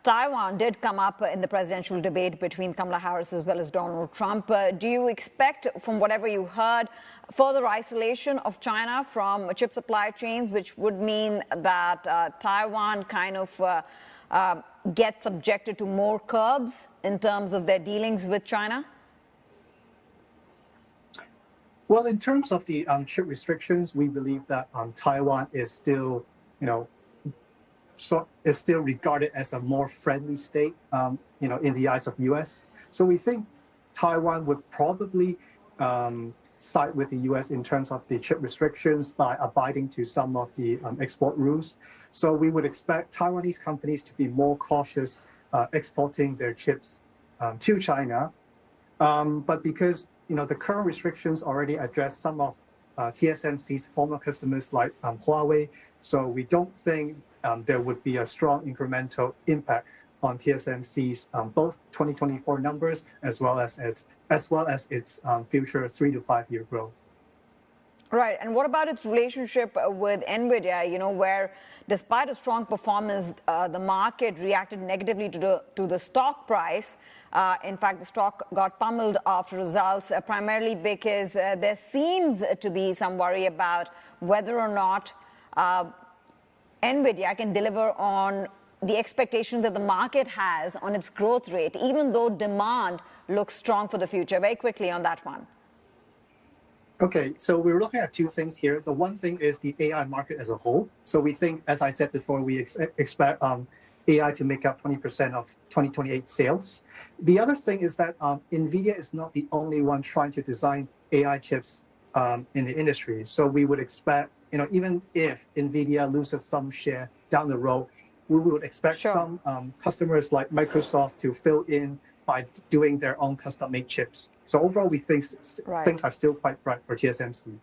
Taiwan did come up in the presidential debate between Kamala Harris as well as Donald Trump. Do you expect, from whatever you heard, further isolation of China from chip supply chains, which would mean that Taiwan kind of gets subjected to more curbs in terms of their dealings with China? Well, in terms of the chip restrictions, we believe that Taiwan is still, is still regarded as a more friendly state, in the eyes of U.S. So we think Taiwan would probably side with the U.S. in terms of the chip restrictions by abiding to some of the export rules. So we would expect Taiwanese companies to be more cautious exporting their chips to China. But because the current restrictions already address some of TSMC's former customers like Huawei, so we don't think there would be a strong incremental impact on TSMC's both 2024 numbers as well as its future 3 to 5 year growth. Right. And what about its relationship with NVIDIA, where despite a strong performance, the market reacted negatively to the stock price? In fact, the stock got pummeled after results, primarily because there seems to be some worry about whether or not NVIDIA can deliver on the expectations that the market has on its growth rate, even though demand looks strong for the future. Very quickly on that one. Okay, so we're looking at two things here. The one thing is the AI market as a whole. So we think, as I said before, we expect AI to make up 20% of 2028 sales. The other thing is that NVIDIA is not the only one trying to design AI chips in the industry. So we would expect, even if NVIDIA loses some share down the road, we would expect some customers like Microsoft to fill in by doing their own custom-made chips. So overall, we think things are still quite bright for TSMC.